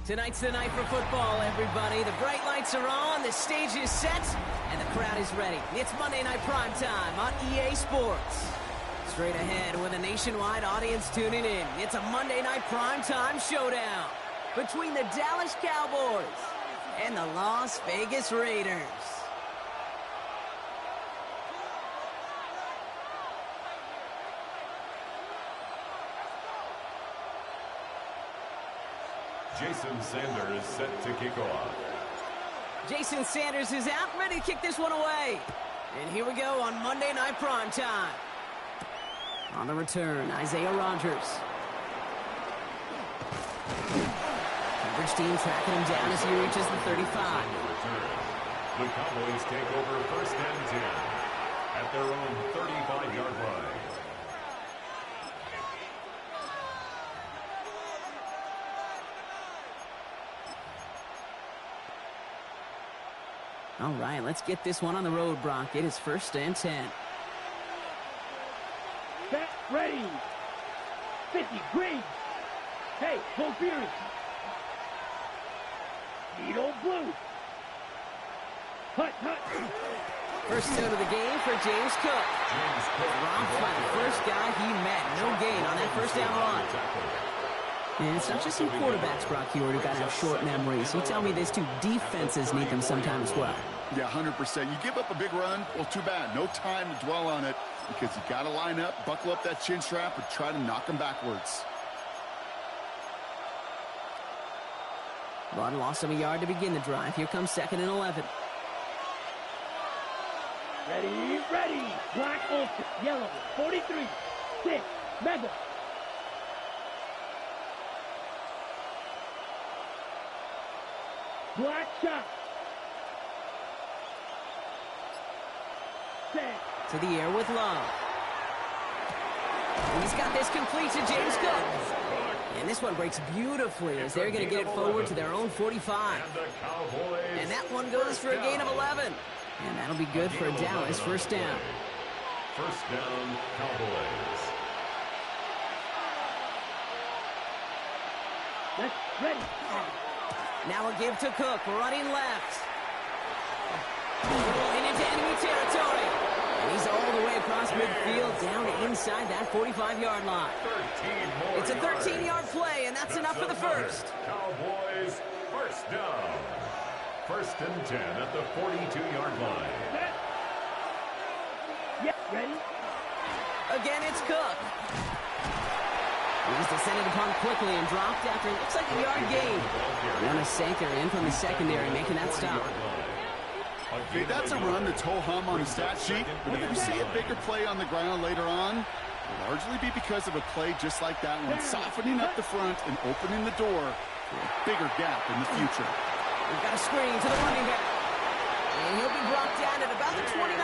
Tonight's the night for football, everybody. The bright lights are on, the stage is set, and the crowd is ready. It's Monday Night Primetime on EA Sports. Straight ahead with a nationwide audience tuning in. It's a Monday Night Primetime showdown between the Dallas Cowboys and the Las Vegas Raiders. Jason Sanders set to kick off. Jason Sanders is out, ready to kick this one away. And here we go on Monday Night Primetime. On the return, Isaiah Rodgers. Coverage team tracking him down as he reaches the 35. The Cowboys take over first and 10 at their own 35-yard line. All right, let's get this one on the road, Brock. It is first and 10. Set, ready. 50, green. Hey, full fury. Needle blue. Hut, hut. First down of the game for James Cook. Rob Flat, first guy he met. No gain on that first down run. And it's not just some quarterbacks, Brock, here who got to have short memories. You tell me this too, defenses need them sometimes as well. Yeah, 100%. You give up a big run, well, too bad. No time to dwell on it because you got to line up, buckle up that chin strap, and try to knock them backwards. Rod lost him a yard to begin the drive. Here comes second and 11. Ready, ready. Black ultra, yellow, 43, 6, mega. Black shot. Set. To the air with Love. And he's got this complete to James Cook. And this one breaks beautifully as they're going to get it forward to their own 45. And that one goes for a gain of 11. And that'll be good for a Dallas first down. First down, Cowboys. Let's ready. Now a give to Cook, running left. Rolling into enemy territory. And he's all the way across midfield, down inside that 45-yard line. It's a 13-yard play, and that's enough for the first. Cowboys, first down. First and 10 at the 42-yard line. Yeah, ready? Again, it's Cook. He was descended upon quickly and dropped after it looks like a yard gain. And a Sanker in from the secondary making that stop. Okay, that's a run that's ho-hum on the stat sheet, but if you see a bigger play on the ground later on, it'll largely be because of a play just like that one, softening up the front and opening the door for a bigger gap in the future. We've got a screen to the running back. And he'll be brought down at about the 29.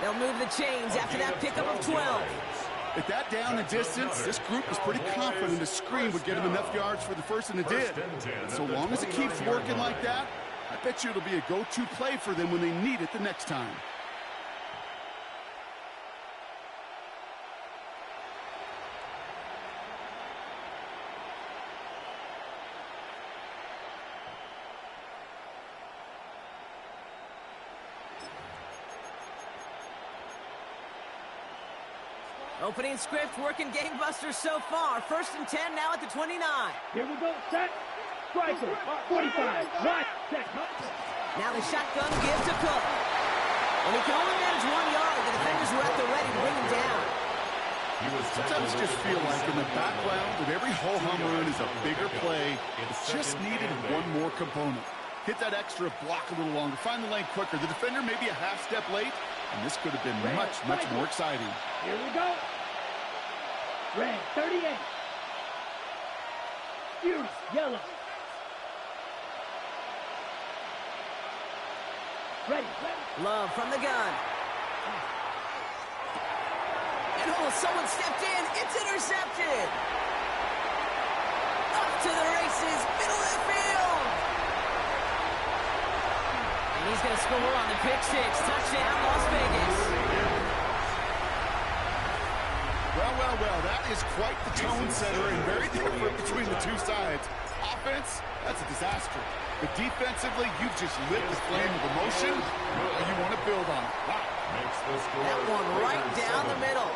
They'll move the chains after that pickup of 12. At that down and distance, this group was pretty confident a screen would get him enough yards for the first, and it did. And so long as it keeps working like that, I bet you it'll be a go-to play for them when they need it the next time. Opening script working gangbusters so far. First and 10 now at the 29. Here we go, set. Striker, 45, right, set. Now the shotgun give to Cook. And he can only manage 1 yard. The defenders were at the ready to bring him down. Sometimes just feel like in the background of every ho-hum run is a bigger play. It just needed one more component. Hit that extra block a little longer. Find the lane quicker. The defender may be a half step late, and this could have been much, much more exciting. Here we go. Red, 38. Fury, yellow. Ready. Love from the gun. And oh, someone stepped in. It's intercepted. Off to the races, middle of the field. And he's going to score on the pick six. Touchdown, Las Vegas. Well, that is quite the tone setter and very different between the two sides. offense, that's a disaster. But defensively, you've just lit the flame of emotion. You want to build on it. Wow. That one right down the middle.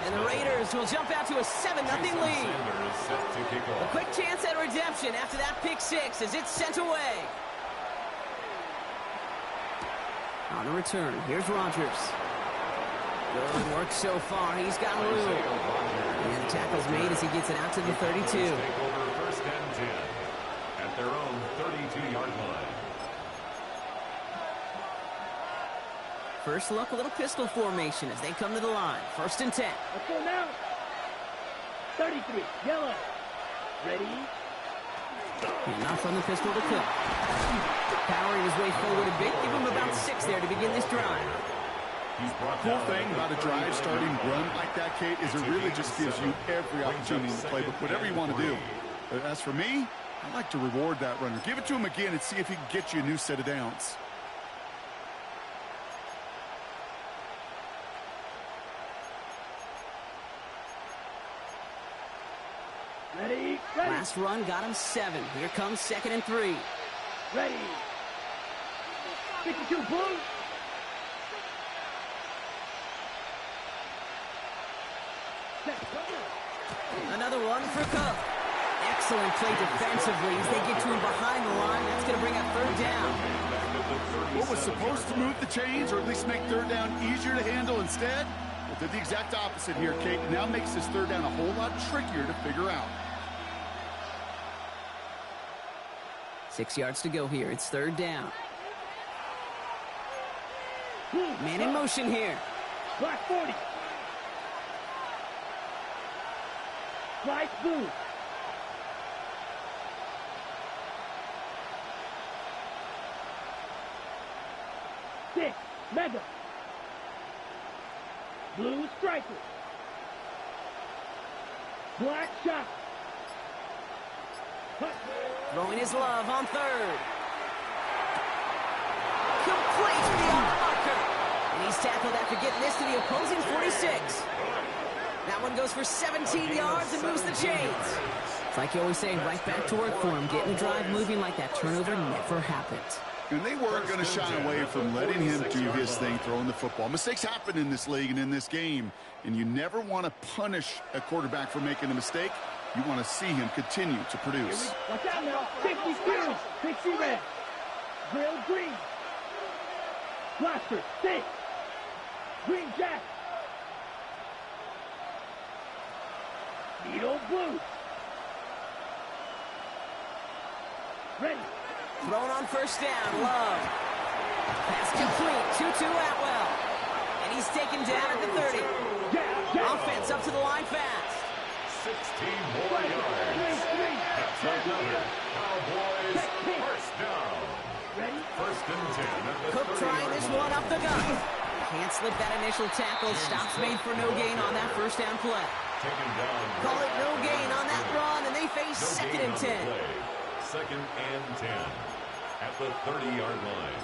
And the Raiders will jump out to a 7-0 lead. A quick chance at redemption after that pick six as it's sent away. On the return, here's Rodgers. Good work so far. He's got room. And the tackle's made as he gets it out to the 32. Take over first and 10 at their own 32-yard line. First look, a little pistol formation as they come to the line. First and 10. Let's go now. 33, yellow. Ready? And off from the pistol to Cook. Powering his way forward a bit. Give him about 6 there to begin this drive. Cool thing about a drive starting run like that, Kate, is it really just gives you every opportunity to play, but whatever you want to do. As for me, I like to reward that runner. Give it to him again and see if he can get you a new set of downs. Ready? Last run got him 7. Here comes 2nd and 3. Ready? 52, blue. Another one for Cook. Excellent play defensively as they get to him behind the line. That's going to bring up 3rd down. What was supposed to move the chains or at least make 3rd down easier to handle instead? Well, did the exact opposite here, Kate. It now makes this 3rd down a whole lot trickier to figure out. 6 yards to go here. It's 3rd down. Man in motion here. Black 40. Black blue. Six, mega. Blue striker. Black shot. Throwing his love on 3rd. Complete to the marker. And he's tackled after getting this to the opposing 46. That one goes for 17 yards and moves the chains. It's like you always say, right back to work for him. Getting the drive moving like that turnover never happened. And they weren't going to shy away from letting him do his thing, throwing the football. Mistakes happen in this league and in this game, and you never want to punish a quarterback for making a mistake. You want to see him continue to produce. Watch out now. 52, 60 red. Grill green. Blaster, 6. Green jack. Needle blue. Ready. Thrown on 1st down, Love. Pass complete, 2-2 Atwell. And he's taken down at the 30. Offense up to the line fast. 16 more yards. That's another Cowboys first down. Ready? 1st and 10 at the Cook trying this one up the gut. Can't slip that initial tackle. Stops made for no gain on that 1st down play. Taken down. Call it no gain on that run, and they face 2nd and 10. 2nd and 10 at the 30-yard line.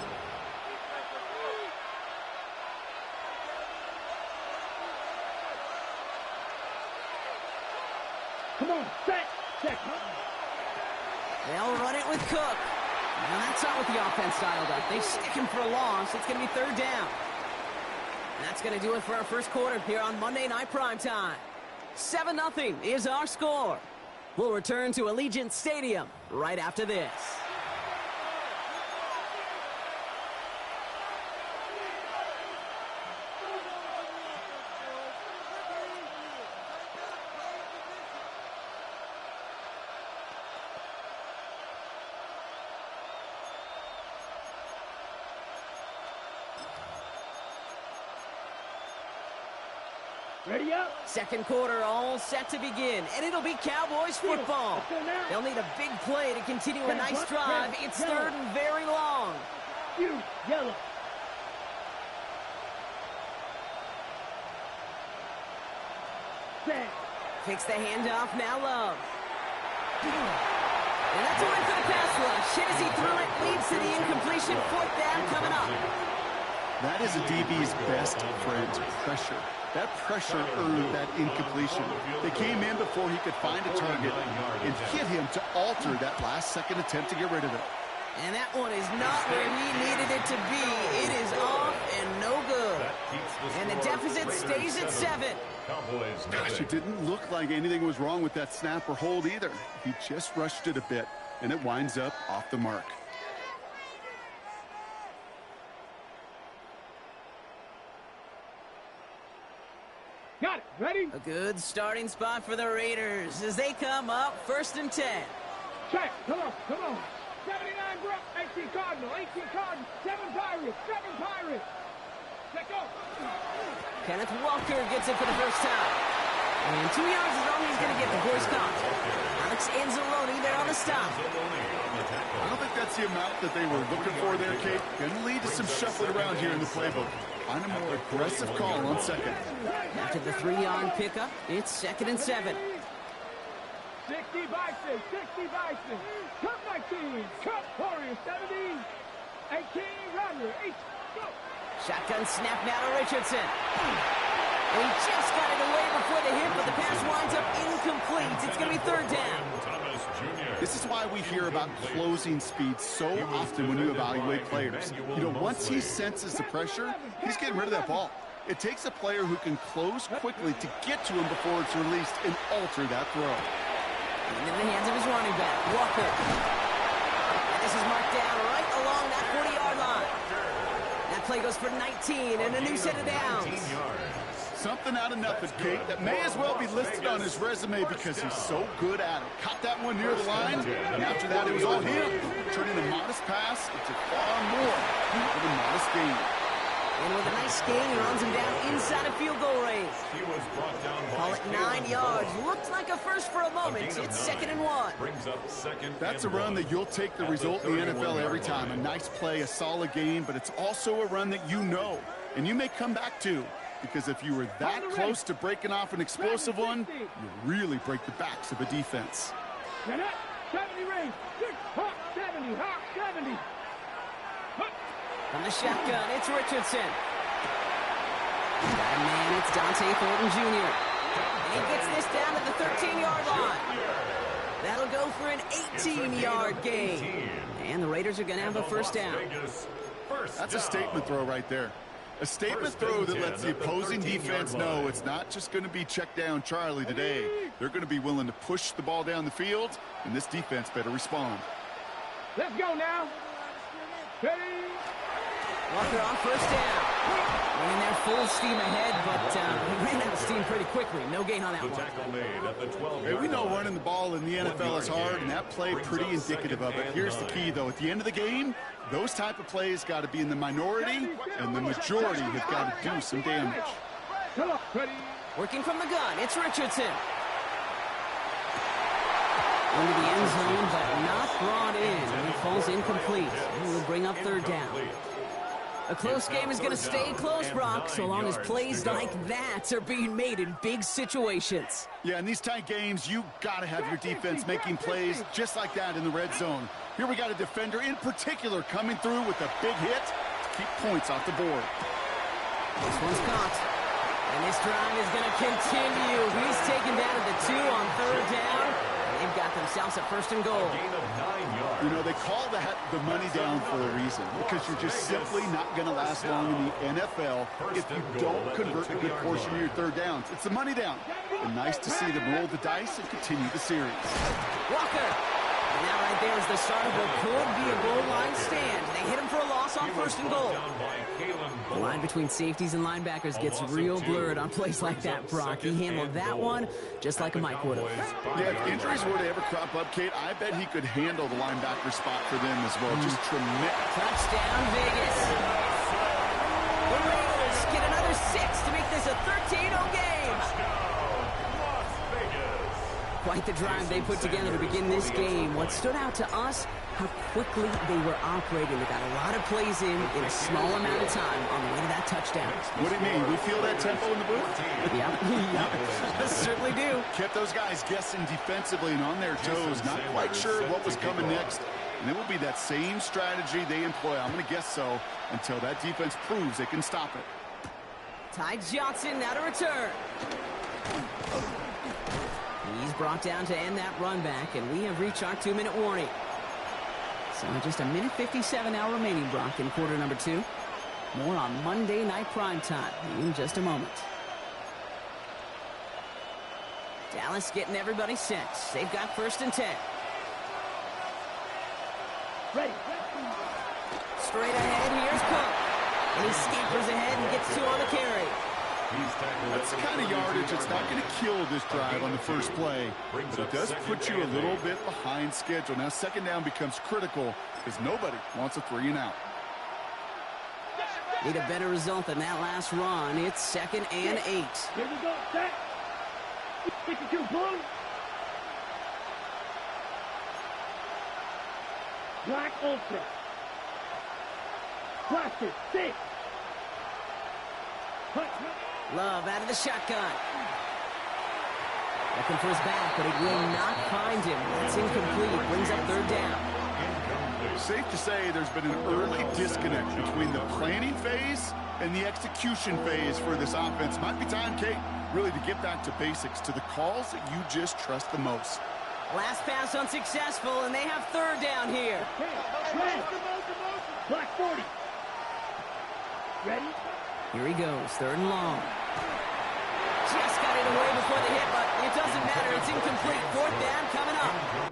Come on, set. They'll run it with Cook. And that's not what the offense dialed up. They stick him for a loss. It's going to be 3rd down. And that's going to do it for our first quarter here on Monday Night Primetime. 7-0 is our score. We'll return to Allegiant Stadium right after this. Ready up. 2nd quarter all set to begin, and it'll be Cowboys football. They'll need a big play to continue a nice drive. It's 3rd and very long. Yellow. Set. Takes the handoff, now Love. And that's a win for the pass rush. Hit as he threw it, leads to the incompletion. 4th down coming up. That is a DB's best friend, pressure. That pressure earned that incompletion. They came in before he could find a target and hit him to alter that last-second attempt to get rid of it. And that one is not where he needed it to be. It is off and no good. And the deficit stays at 7. Gosh, it didn't look like anything was wrong with that snap or hold either. He just rushed it a bit, and it winds up off the mark. Got it. Ready? A good starting spot for the Raiders as they come up 1st and 10. Check. Come on. 79 Brook, 18 Cardinal, 18 Cardinal, 7 Pirates, 7 Pirates. Let go. Kenneth Walker gets it for the first time. And 2 yards is all he's going to get before he's caught. Alex Anzalone there on the stop. I don't think that's the amount that they were looking for there, Kate. Going to lead to some shuffling around here in the playbook. Find a more aggressive call on 2nd. After the 3-yard pickup, it's 2nd and 7. 60 Bison, 60 Bison. Cut my team. Cut Warriors, 17. 18 Runner, 8. Go. Shotgun snap now to Richardson. And he just got it away before the hit, but the pass winds up incomplete. It's going to be 3rd down. This is why we hear about closing speed so often when you evaluate players. You know, once he senses the pressure, he's getting rid of that ball. It takes a player who can close quickly to get to him before it's released and alter that throw. And in the hands of his running back, Walker. And this is marked down right along that 40-yard line. That play goes for 19 and a new set of downs. Something out of nothing, Kate, that may as well be listed on his resume because he's so good at it. Caught that one near the line, and after that it was all him. Turning a modest pass into far more than a modest gain. And with a nice gain, he runs him down inside a field goal range. Call it 9 yards. Looked like a first for a moment. It's 2nd and 1. That's a run that you'll take the result in the NFL every time. A nice play, a solid gain, but it's also a run that you know, and you may come back to. Because if you were that close to breaking off an explosive one, you really break the backs of a defense. 70 range. 6 Hawk 70. Hawk 70. From the shotgun, it's Richardson. Got a man, it's Dante Thornton Jr. And he gets this down to the 13-yard line. That'll go for an 18-yard gain. And the Raiders are going to have a first down. That's a statement throw right there. A statement throw that lets the opposing defense know it's not just going to be check down Charlie today. They're going to be willing to push the ball down the field, and this defense better respond. Let's go now. Ready? Walker on first down. Running there full steam ahead, but he ran out of steam pretty quickly. No gain on that one. Hey, we know running the ball in the NFL is hard, and that play pretty indicative of it. Here's the key, though. At the end of the game, those type of plays got to be in the minority, and the majority have got to do some damage. Working from the gun, it's Richardson. Into the end zone, but not brought in. And he falls incomplete. And will bring up 3rd down. A close game is going to stay close, Brock, so long as plays like that are being made in big situations. Yeah, in these tight games, you got to have your defense making plays just like that in the red zone. Here we got a defender in particular coming through with a big hit to keep points off the board. This one's caught. And this drive is going to continue. He's taken down at the 2 on 3rd down. They've got themselves a 1st and goal. You know, they call that the money down for a reason, because you're just simply not going to last long in the NFL if you don't convert a good portion of your 3rd downs. It's the money down. And nice to see them roll the dice and continue the series. Walker. And that right there is the start of what could be a goal line stand. They hit him for a loss on 1st and goal. The line between safeties and linebackers gets real blurred on plays like that, Brock. He handled that one just like a Mike would have. Yeah, if injuries were to ever crop up, Kate, I bet he could handle the linebacker spot for them as well. Just tremendous. Touchdown, Vegas. The Raiders get another 6 to make this a 13-0 game. Quite the drive they put together to begin this game. What stood out to us, how quickly they were operating. They got a lot of plays in a small amount of time on the way to that touchdown. What do you mean? We feel that tempo in the booth? Yeah, certainly do. Kept those guys guessing defensively and on their toes, not quite sure what was coming next. And it will be that same strategy they employ, I'm going to guess so, until that defense proves they can stop it. Ty Johnson now to return. He's brought down to end that run back, and we have reached our 2-minute warning. So just a minute 57 now remaining, Brock, in quarter number 2. More on Monday Night Primetime in just a moment. Dallas getting everybody set. They've got 1st and 10. Ready. Straight ahead, here's Cook. And he scampers ahead and gets 2 on the carry. That's the kind of yardage that's not going to kill this drive on the first play, but it does put you a little bit behind schedule. Now 2nd down becomes critical because nobody wants a 3-and-out. Need a better result than that last run. It's 2nd and 8. Here we go. Set. 52 blue. Black Ultra. Blaster 6. Love out of the shotgun. Looking for his back, but it will not find him. That's incomplete. Brings up 3rd down. Safe to say there's been an early disconnect between the planning phase and the execution phase for this offense. Might be time, Kate, really to get back to basics, to the calls that you just trust the most. Last pass unsuccessful, and they have 3rd down here. Black 40. Ready? Here he goes, 3rd and long. Just got it away before the hit, but it doesn't matter. It's incomplete. 4th down coming up.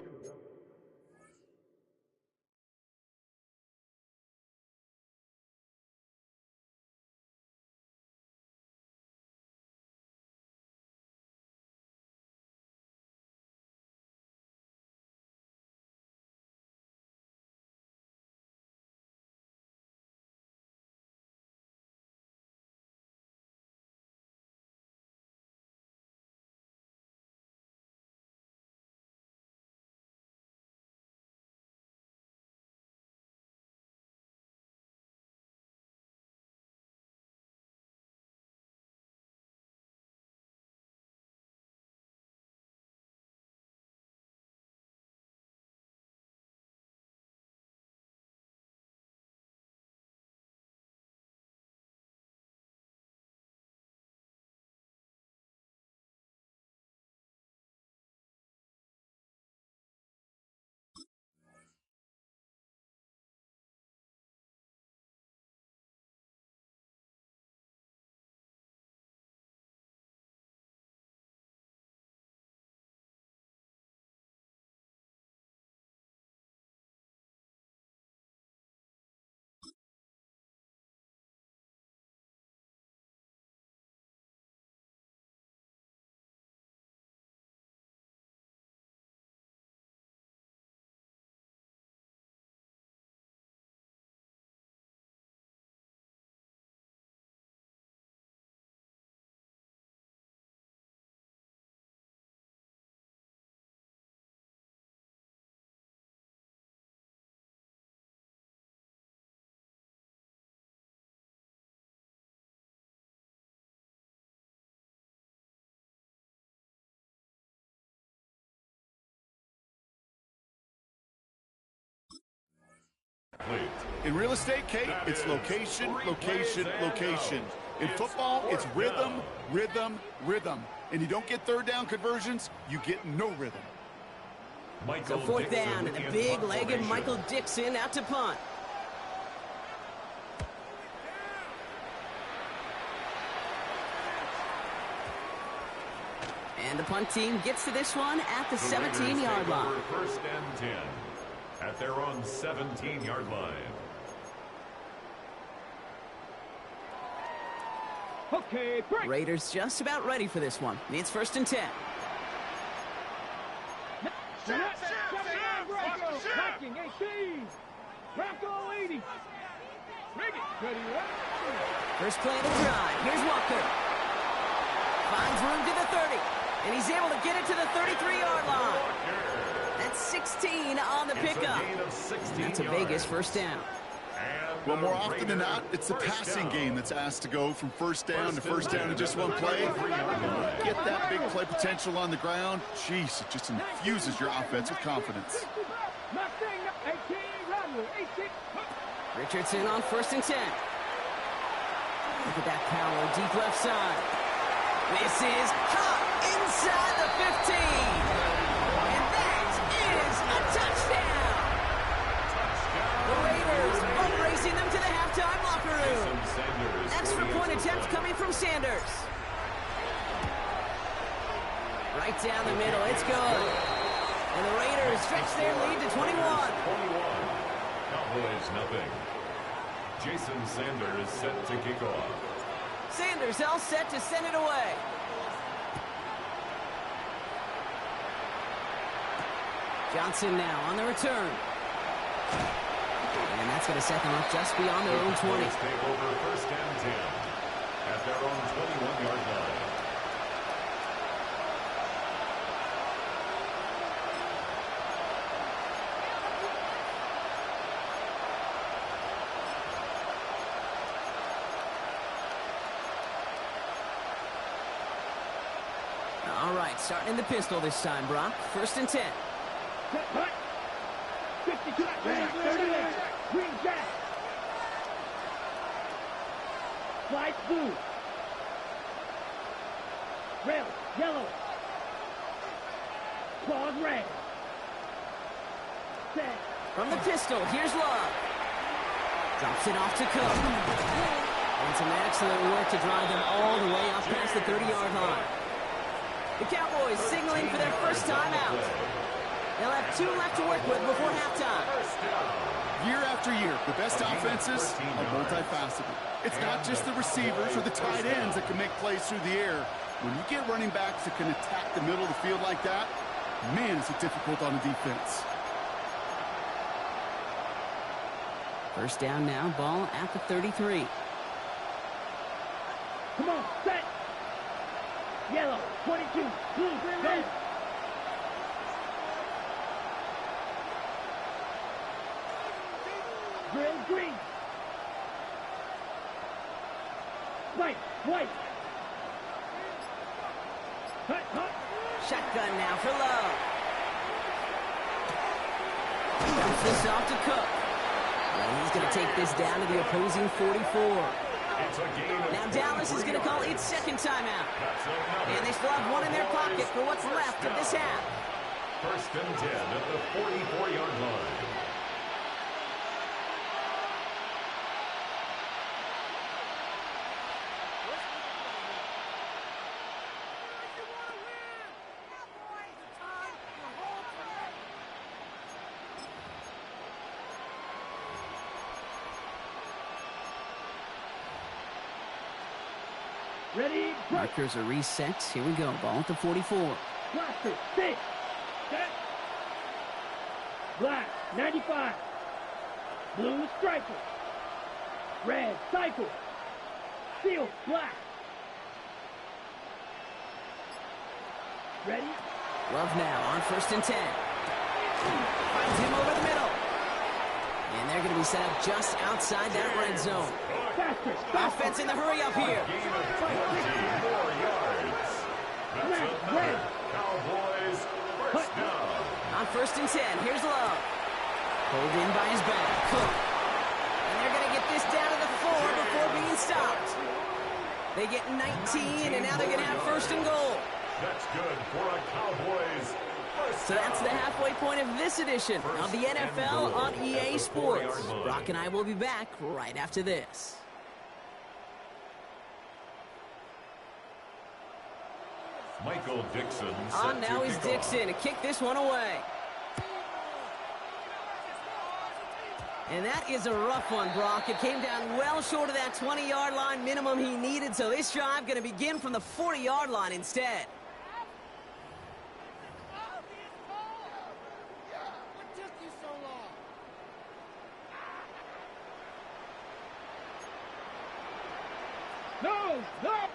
In real estate, Kate, it's location, location, location. In football, it's rhythm, rhythm, rhythm. And you don't get 3rd down conversions, you get no rhythm. So 4th down, and the big-legged Michael Dixon out to punt. And the punt team gets to this one at the 17-yard line. 1st and 10 at their own 17-yard line. Okay, break. Raiders just about ready for this one. It's 1st and 10. Backing 18. Bronco 80. Ready, First play of the drive. Here's Walker. Finds room to the 30. And he's able to get it to the 33-yard line. That's 16 on the pickup. That's a Vegas 1st down. Well, more often than not, it's the passing game that's asked to go from 1st down to 1st down in just one play. Get that big play potential on the ground. Jeez, it just infuses your offense with confidence. Richardson on 1st and 10. Look at that power, deep left side. This is caught inside the 15. And that is a touchdown. The Raiders boat racing them to the halftime locker room. Extra point attempt coming from Sanders. Right down the middle, it's good. And the Raiders stretch their lead to 21. Cowboys nothing. Jason Sanders set to kick off. Sanders all set to send it away. Johnson now on the return. And that's going to set them up just beyond their own 20. Take over first and 10 at their own 21-yard line. All right, starting in the pistol this time, Brock. First and 10. Set, hut. 52, back, 38, green jack. Slice blue. Red, yellow. Claws red. Set. From the pistol, here's Love. Drops it off to Cook. And some excellent work to drive them all the way up past the 30-yard line. The Cowboys signaling for their first time out. They'll have 2 left to work with before halftime. Year after year, the best offenses are multifaceted. It's not just the receivers or the tight ends that can make plays through the air. When you get running backs that can attack the middle of the field like that, man, is it difficult on the defense. First down now, ball at the 33. Come on, set. Yellow, 22, blue, red. Green, green. White, white. Hut, hut. Shotgun now for Love. Dumps this off to Cook. And he's going to take this down to the opposing 44. Now Dallas is going to call its second timeout. And they still have one in their pocket for what's left of this half. First and 10 at the 44-yard line. Ready, Markers are reset. Here we go. Ball at the 44. blaster, 6, set. Black, 95. Blue, striker. Red, cycle. Seal, black. Ready? Love now on first and 10. Finds him over the middle. And they're going to be set up just outside that red zone. Faster, Offense in the hurry up here. red. Cowboys first down. On first and 10, here's Love. Pulled in by his back. Cook. And they're going to get this down to the 4 before being stopped. They get 19, and now they're going to have first and goal. That's good for a Cowboys first So that's the halfway point of this edition of the NFL on EA Sports. Brock and I will be back right after this. Michael Dixon. On now is Dixon to kick this one away. And that is a rough one, Brock. It came down well short of that 20-yard line minimum he needed, so this drive going to begin from the 40-yard line instead. No,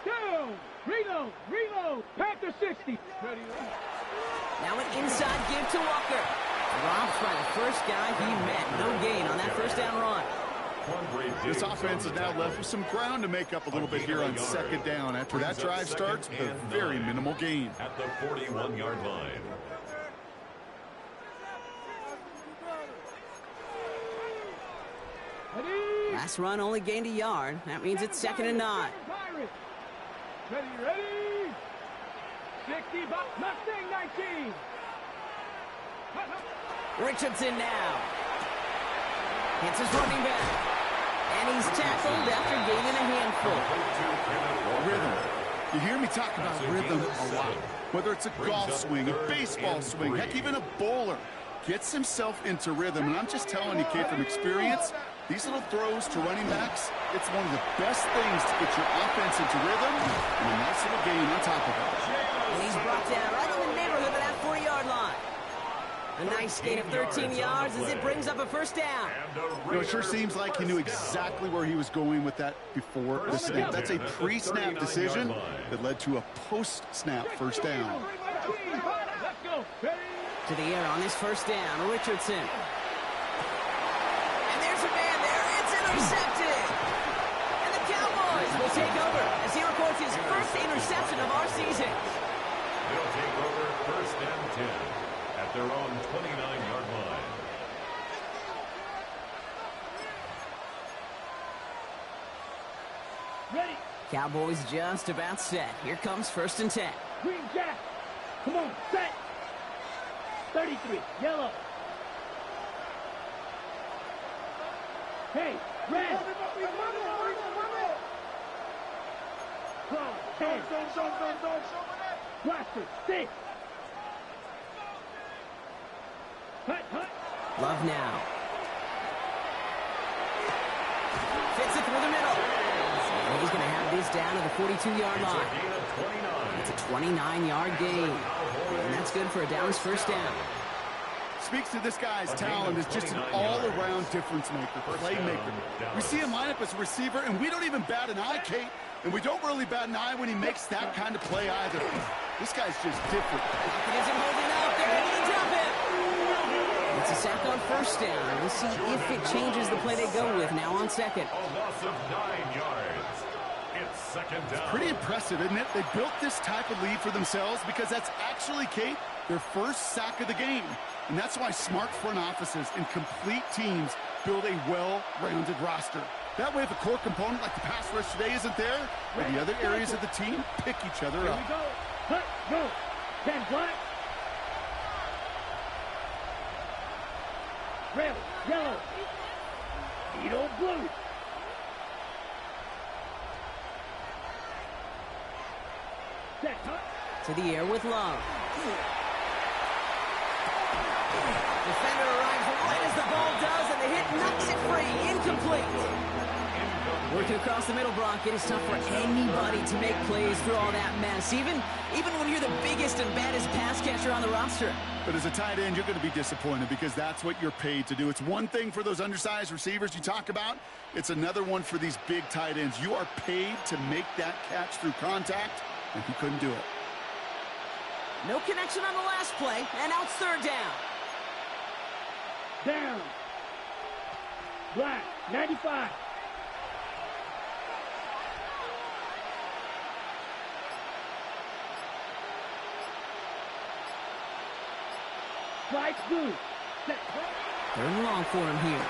down. Reload, reload. Panther 60. Now an inside give to Walker. Dropped by the first guy he met. No gain on that first down run. This offense is now left with some ground to make up a little bit here on second down. After that drive starts, a very minimal gain. At the 41-yard line. Last run only gained a yard. That means it's 2nd and 9. Ready, ready. 60, Mustang 19. Richardson now. Hits his running back. And he's tackled after gaining a handful. Rhythm. You hear me talk about rhythm a lot. Whether it's a golf swing, a baseball swing, heck, even a bowler. Gets himself into rhythm. And I'm just telling you, kid, from experience, these little throws to running backs, it's one of the best things to get your offense into rhythm and a nice little gain on top of it. And he's brought down right in the neighborhood of that 40-yard line. A nice gain of 13 yards as it brings up a first down. You know, it sure seems like he knew exactly where he was going with that before the snap. That's a pre-snap decision that led to a post-snap first down. Let's go. To the air on this first down, Richardson. And there's a man there. It's intercepted. And the Cowboys will take over as he records his first interception of our season. They'll take over 1st and 10 at their own 29-yard line. Ready. Cowboys just about set. Here comes 1st and 10. Green Jack. Come on, set. 33, yellow. Hey, red. Cross, 10. Blaster, 6. Hut, hut. Love now. Fits it through the middle. And he's going to have this down to the 42-yard line. It's a 29-yard gain. And that's good for a Downs first down. Speaks to this guy's talent as just an all-around difference maker, playmaker. We see him line up as a receiver, and we don't even bat an eye, Kate. And we don't really bat an eye when he makes that kind of play either. This guy's just different. It isn't holding out. They're able to drop it. It's a sack on first down. We'll see if it changes the play they go with now on second. A loss of 9 yards. It's 2nd down. Pretty impressive, isn't it? They built this type of lead for themselves because that's actually, Kate, their first sack of the game. And that's why smart front offices and complete teams build a well-rounded roster. That way, if a core component like the pass rush today isn't there, the other areas of the team pick each other up. Here we go. Hut, go. 10 black. Red, yellow. Beetle, blue. Set, hut. To the air with Love. Defender arrives right as the ball does, and the hit knocks it free. Incomplete. Working across the middle, Brock, it is tough for anybody to make plays through all that mess, even when you're the biggest and baddest pass catcher on the roster. But as a tight end, you're going to be disappointed because that's what you're paid to do. It's one thing for those undersized receivers you talk about. It's another one for these big tight ends. You are paid to make that catch through contact, and he couldn't do it. No connection on the last play, and now it's 3rd down. Down. Black, 95. Strike blue. Set. 3rd and long for him here.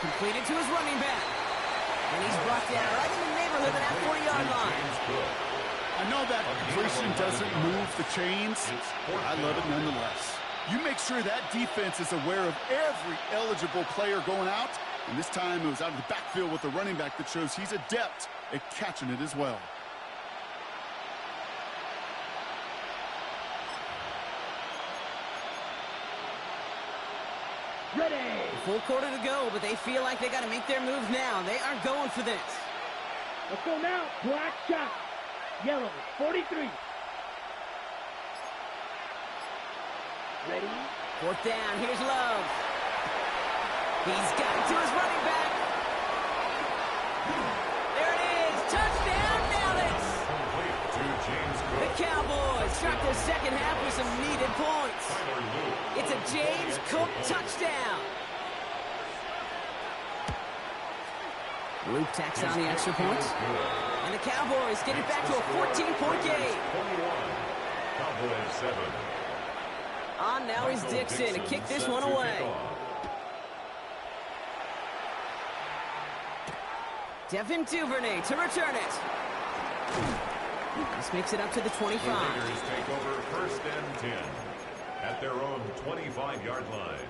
Completed to his running back. And he's brought down right in the neighborhood of that 40-yard line. I know that completion doesn't move the chains, but I love it nonetheless. You make sure that defense is aware of every eligible player going out, and this time it was out of the backfield with the running back that shows he's adept at catching it as well. Ready. Full quarter to go, but they feel like they got to make their move now. They are going for this. Let's go now. Black shot. Yellow, 43. Ready? 4th down. Here's Love. He's got it to his running back. There it is. Touchdown, Dallas. The Cowboys start the second half with some needed points. It's a James Cook touchdown. Luke tacks on the extra points. And the Cowboys get it back to a 14-point game. Cowboys 7. On now is Dixon to kick this one away. Devin Duvernay to return it. This makes it up to the 25. The Raiders take over 1st and 10 at their own 25-yard line.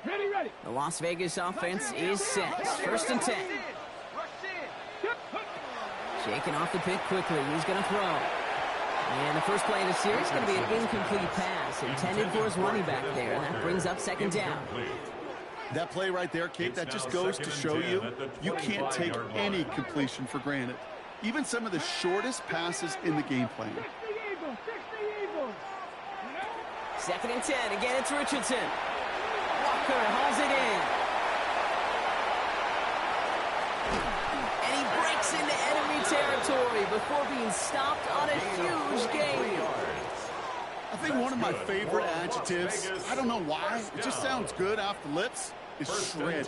Ready. The Las Vegas offense is set. 1st and 10. Shaking off the pick quickly. He's going to throw. And the first play of the series is going to be an incomplete pass intended for his running back there. And that brings up 2nd down. That play right there, Kate, that just goes to show you, you can't take any completion for granted. Even some of the shortest passes in the game plan. 2nd and 10. Again, it's Richardson. Walker hauls it in. And he breaks into enemy territory before being stopped on a huge gain. I think one of my favorite adjectives, I don't know why, it just sounds good off the lips, is shred.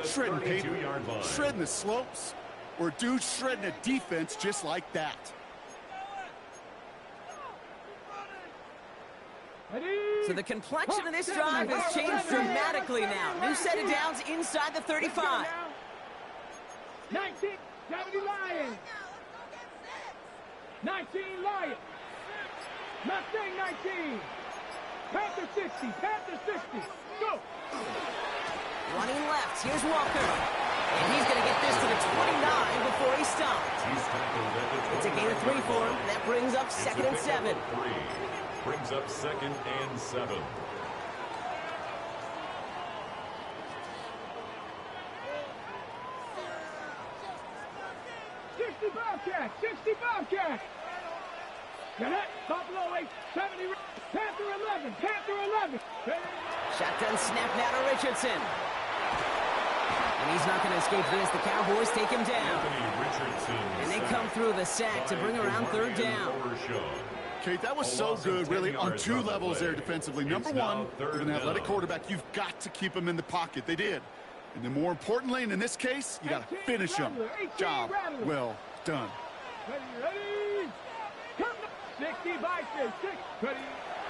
Shredding paper, shredding the slopes, or a dude shredding a defense just like that. So the complexion of this drive has changed dramatically now. New set of downs inside the 35. 19, 70 Lions. 19 Lions. Mustang 19. Panther 60. Panther 60. Go. Running left. Here's Walker. And he's going to get this to the 29 before he stopped. It's a gain of 3 for him. That brings up 2nd and 7. Brings up 2nd and 7. Bobcat, 60 Bobcat. Got it. Buffalo 8, 70. Panther 11. Panther 11. Shotgun snap now to Richardson. And he's not going to escape this. The Cowboys take him down. And they come through the sack to bring around 3rd down. Kate, that was so good, really, on 2 levels there defensively. Number one, with an athletic quarterback, you've got to keep him in the pocket. They did. And then more importantly, and in this case, you got to finish him. Job well done. Ready. 60 Bison. 6. Ready.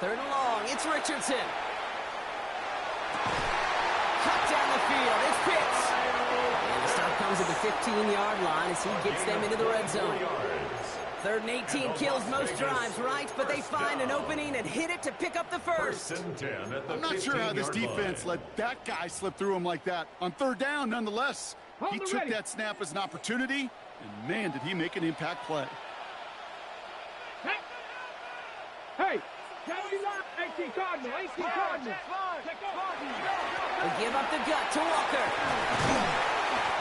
3rd and long. It's Richardson. Cut down the field. It's Pitts. And the stop comes at the 15-yard line as he gets them into the red zone. 3rd and 18 kills most drives, right? But they find an opening and hit it to pick up the first. I'm not sure how this defense let that guy slip through him like that. On 3rd down, nonetheless. He took that snap as an opportunity, and man, did he make an impact play. Hey, 18 Cardinal, 18 Cardinal. They give up the gut to Walker.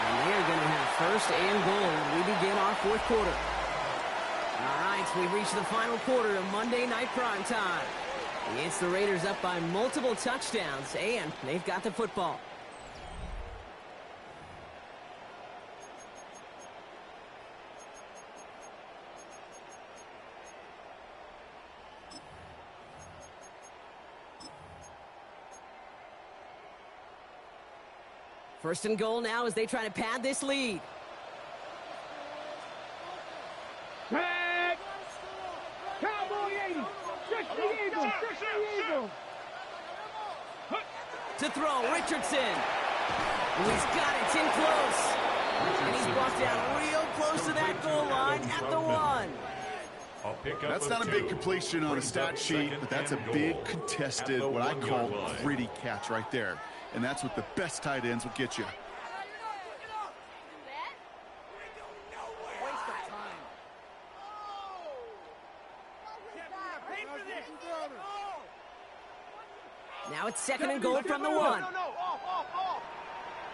And they're going to have 1st and goal when we begin our 4th quarter. All right, we've reached the final quarter of Monday Night Prime Time. It's the Raiders up by multiple touchdowns, and they've got the football. First and goal now as they try to pad this lead. Tag! Cowboy 80! 60 Eagles! 60 Eagles! To throw, Richardson. And he's got it, it's in close. And he's brought down real close to that goal line at the 1. That's not a big completion on a stat sheet, but that's a big contested, what I call gritty catch right there. And that's what the best tight ends will get you. Now it's 2nd and goal from the 1.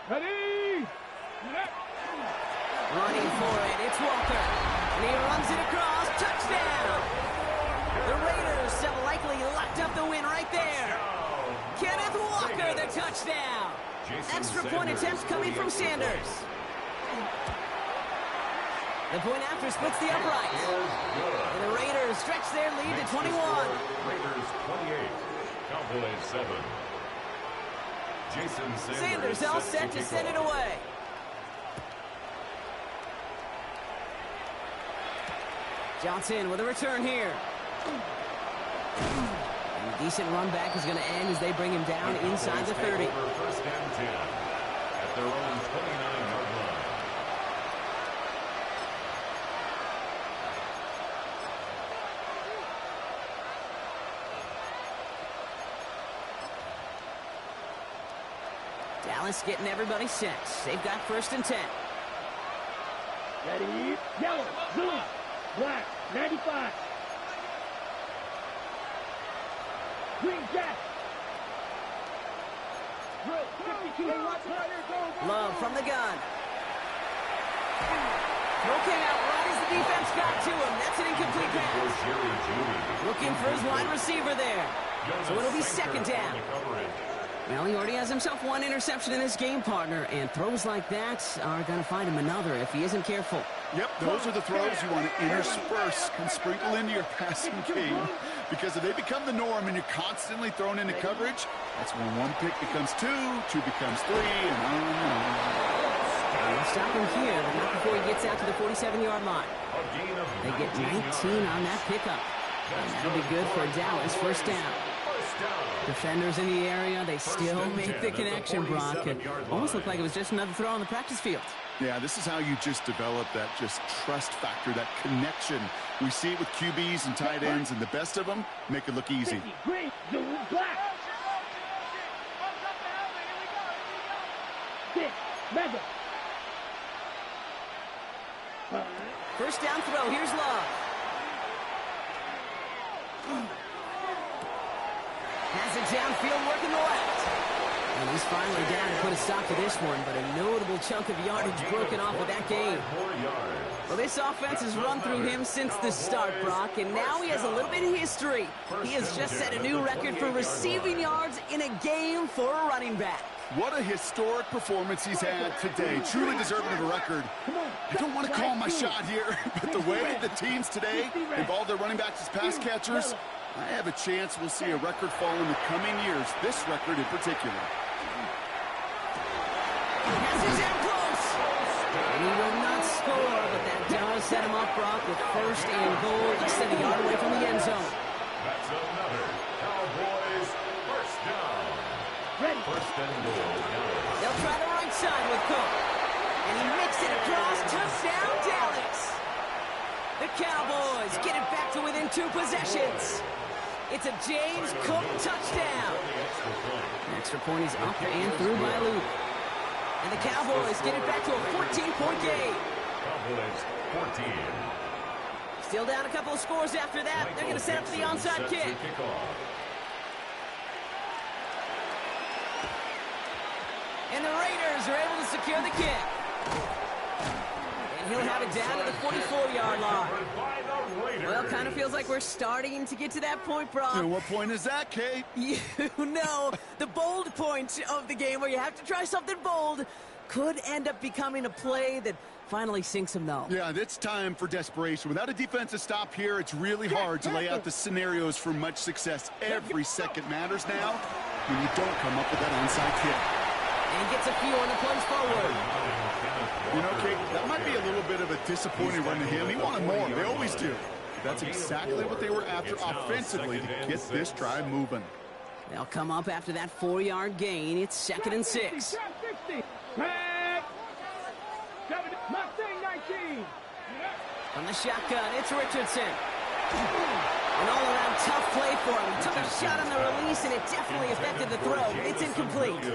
Ready! Running for it, it's Walker. And he runs it across, touchdown! The Raiders have likely locked up the win right there. Kenneth Walker, the touchdown! Extra point attempts coming from Sanders. The point after splits the uprights. And the Raiders stretch their lead to 21. Raiders 28, Cowboys 7. Jason Sanders all set to send it away. Johnson with a return here. And a decent run back is going to end as they bring him down inside the 30. First and 10 at their own 29-yard line. Dallas getting everybody set. They've got first and 10. Ready, yellow, blue, black, 95. Green jack. Love from the gun. Throw came out right as the defense got to him. That's an incomplete pass. Looking for his wide receiver there. So it'll be second down. Well, he already has himself one interception in this game, partner, and throws like that are going to find him another if he isn't careful. Yep, those are the throws you want to intersperse and sprinkle into your passing game, because if they become the norm and you're constantly thrown into coverage, that's when one pick becomes two becomes three, and on and on. They'll stop him here, but not before he gets out to the 47-yard line. They get 19 on that pickup, and that'll be good for Dallas. First down. Defenders in the area, they still make the connection, Brock. It almost looked like it was just another throw on the practice field. Yeah, this is how you just develop that just trust factor, that connection. We see it with QBs and tight ends, and the best of them make it look easy. Green, blue, black. Six, mega. First down throw, here's Love. Has it downfield, working the left. And he's finally down to put a stop to this one, but a notable chunk of yardage broken off with that game. Well, this offense has run through him since the start, Brock, and now he has a little bit of history. He has just set a new record for receiving yards in a game for a running back. What a historic performance he's had today. Truly deserving of a record. I don't want to call my shot here, but the way the teams today involve their running backs as pass catchers, I have a chance we'll see a record fall in the coming years, this record in particular. Has it down close. And he will not score, but that does set him up, Brock, with first and goal, less than a yard away from the end zone. That's another Cowboys first down. Ready. First and goal. They'll try the right side with Cook. And he makes it across. Touchdown, Dallas. The Cowboys get it back to within 2 possessions. It's a James Cook touchdown. The extra point is up and through by Luke. And the Cowboys get it back to a 14-point game. Cowboys 14. Still down a couple of scores after that. They're going to set up the onside kick. And the Raiders are able to secure the kick. And he'll have it down to the 44-yard line. Well, kind of feels like we're starting to get to that point, Brock. And what point is that, Kate? You know, the bold point of the game where you have to try something bold could end up becoming a play that finally sinks him, though. Yeah, it's time for desperation. Without a defensive stop here, it's really hard to lay out the scenarios for much success. Every second matters now when you don't come up with that onside kick. And he gets a few on the plunge forward. You know, Kate, that might be a little bit of a disappointing run to him. He wanted more. They always do. That's exactly what they were after offensively to get this drive moving. They'll come up after that 4-yard gain. It's second and 6. From the shotgun, it's Richardson. An all-around tough play for him. He took a shot on the release, and it definitely affected the throw. It's incomplete.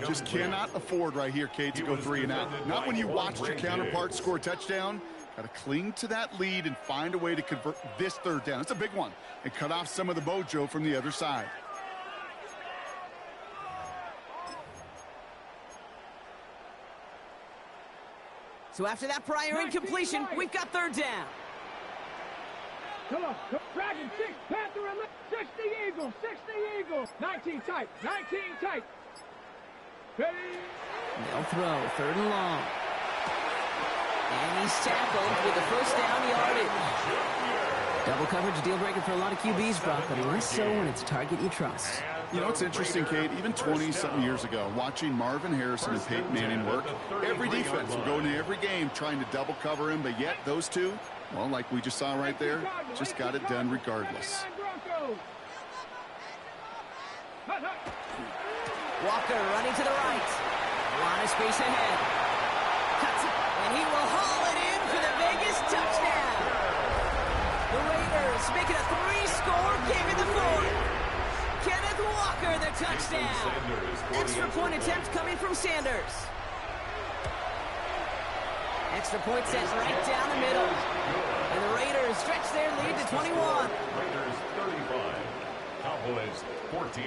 Just cannot afford right here, Kate, to go 3 and out. Not when you watched your counterpart score a touchdown. Got to cling to that lead and find a way to convert this third down. It's a big one. And cut off some of the mojo from the other side. So after that prior incompletion, we've got third down. Come on, Dragon 6, Panther 11, 60 Eagle, 60 Eagle, 19 tight, 19 tight. Ready? They'll throw, third and long. And he's tackled with the first down yardage. Double coverage deal breaker for a lot of QBs, Brock, but less so when it's a target you trust. You know, it's interesting, Kate, even 20-something years ago, watching Marvin Harrison and Peyton Manning work, every defense would go into every game trying to double cover him, but yet those two, well, like we just saw right there, just got it done regardless. Walker running to the right. A lot of space ahead. Cuts it, and he will haul it in for the Vegas touchdown. The Raiders make it a 3-score game in the fourth. Kenneth Walker, the touchdown. Extra point attempt coming from Sanders. Extra point set right down the middle. And the Raiders stretch their lead to 21. Raiders 35, Cowboys 14.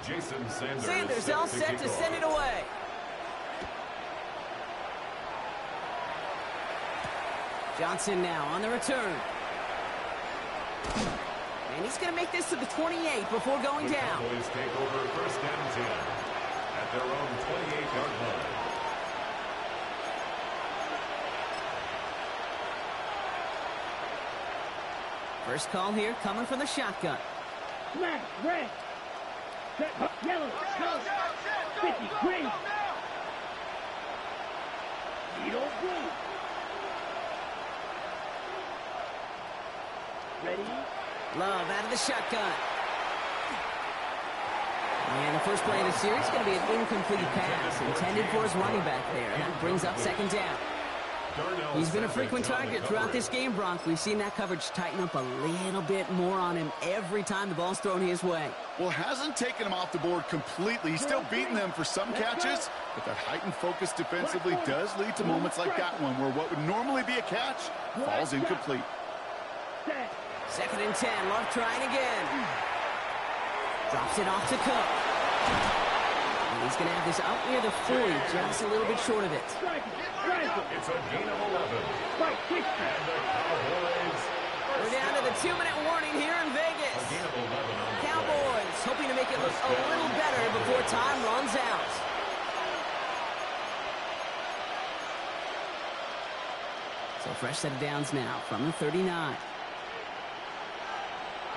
Jason Sanders all set to send it away. Johnson now on the return. And he's going to make this to the 28 before going down. Cowboys take over first and 10 at their own 28-yard line. First call here coming from the shotgun. Smash, red. Set, yellow, color. 50, green. Zero, blue. Ready? Love out of the shotgun. And the first play of the series is going to be an incomplete pass intended for his running back there. And that brings up second down. He's been a frequent target throughout this game, Bronk. We've seen that coverage tighten up a little bit more on him every time the ball's thrown his way. Well, hasn't taken him off the board completely. He's still beating them for some catches, but that heightened focus defensively does lead to moments like that one where what would normally be a catch falls incomplete. Second and 10. Love trying again. Drops it off to Cook. And he's going to have this out near the 40, just a little bit short of it. It's a gain of 11. And the Cowboys. We're down to the 2-minute warning here in Vegas. A gain of 11 on the Cowboys hoping to make it look a little better before time runs out. So fresh set of downs now from the 39.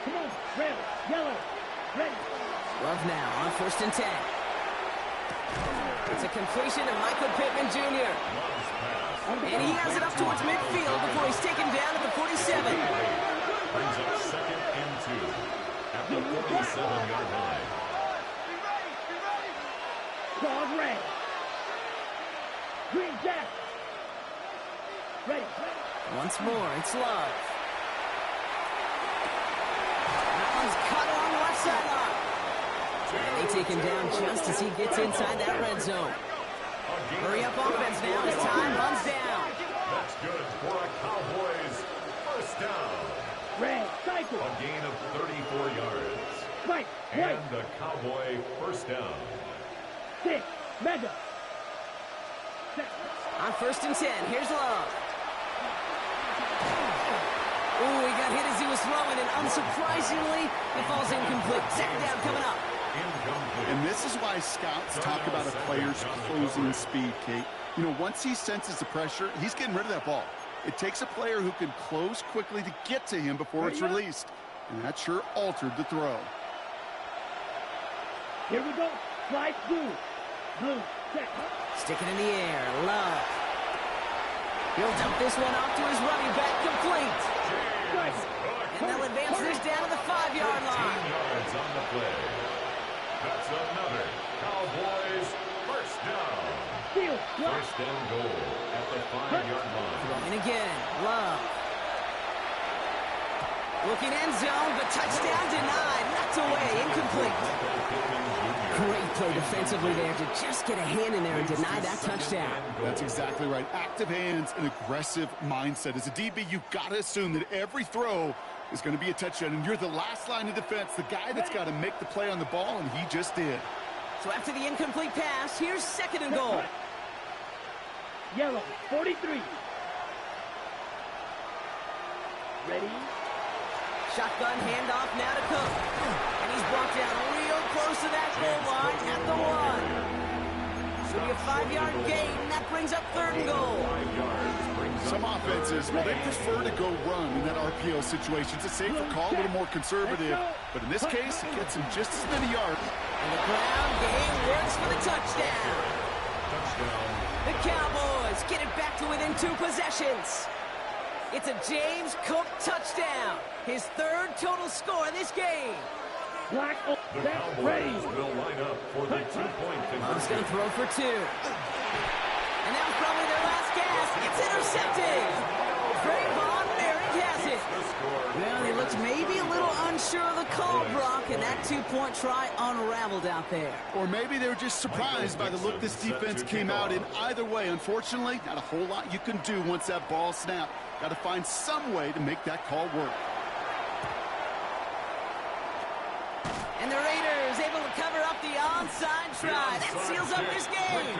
Come on, red, yellow, ready. Love now on first and 10. It's a completion to Michael Pittman Jr. And he has it up towards midfield before he's taken down at the 47. Brings up second and 2 at the 47-yard line. Dog red. Green jack. Ready. Once more, it's Love. That one's cut along the left sideline. And they take him down just as he gets inside that red zone. Hurry up offense now as time runs down. That's good for a Cowboys first down. Red, cycle. A gain of 34 yards. Right, and the Cowboy first down. 6, mega. On first and 10, here's Love. Ooh, he got hit as he was throwing, and unsurprisingly, it falls incomplete. Second down coming up. And this is why scouts talk about a player's closing speed, Kate. You know, once he senses the pressure, he's getting rid of that ball. It takes a player who can close quickly to get to him before it's released. And that sure altered the throw. Here we go. Slide through. Blue, set. Stick it in the air. Love. He'll dump this one off to his running back, complete. And they'll advance this down to the 5-yard line. 15 yards on the play. That's another Cowboys first down. First and goal at the 5-yard line. Throwing again. Love. Looking end zone, but touchdown denied. Knocked away. Incomplete. Great play defensively there to just get a hand in there and deny that touchdown. That's exactly right. Active hands and aggressive mindset. As a DB, you've got to assume that every throw is going to be a touchdown. And you're the last line of defense, the guy that's got to make the play on the ball, and he just did. So after the incomplete pass, here's second and goal. Yellow, 43. Ready? Shotgun handoff now to Cook. And he's brought down real close to that goal line at the 1. Should be a 5-yard gain, and that brings up third and goal. Some offenses, well, they prefer to go run in that RPO situation. It's a safer call, a little more conservative. But in this case, it gets him just as many yards. And the ground game works for the touchdown. The Cowboys get it back to within 2 possessions. It's a James Cook touchdown. His 3rd total score in this game. Black, The that's Cowboys raised. will line up for the 2-point He's going conversion. to throw for 2. And that was probably their last gasp. It's intercepted. Trayvon Merrick has it. The score. Well, he looked maybe a little unsure of the call, Brock, and that 2-point try unraveled out there. Or maybe they were just surprised by the look this defense came out in. Either way, unfortunately, not a whole lot you can do once that ball snapped. Got to find some way to make that call work. And the Raiders able to cover up the onside try. That seals up this game.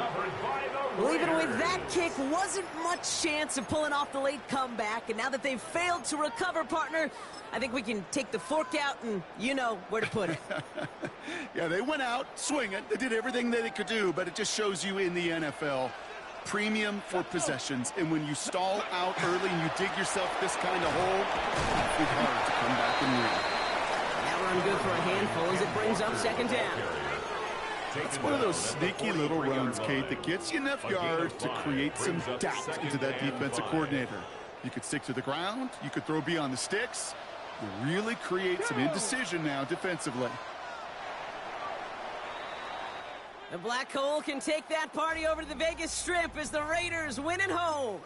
Well, even with that kick, wasn't much chance of pulling off the late comeback. And now that they've failed to recover, partner, I think we can take the fork out and you know where to put it. Yeah, they went out swinging. They did everything that they could do, but it just shows you in the NFL, premium for possessions. And when you stall out early and you dig yourself this kind of hole, it's hard to come back and win. That run good for a handful as it brings up second down. It's one of those sneaky little runs, Kate, that gets you enough yards to create some doubt into that defensive coordinator. You could stick to the ground. You could throw beyond the sticks. You really create some indecision now defensively. The Black Hole can take that party over to the Vegas Strip as the Raiders win at home.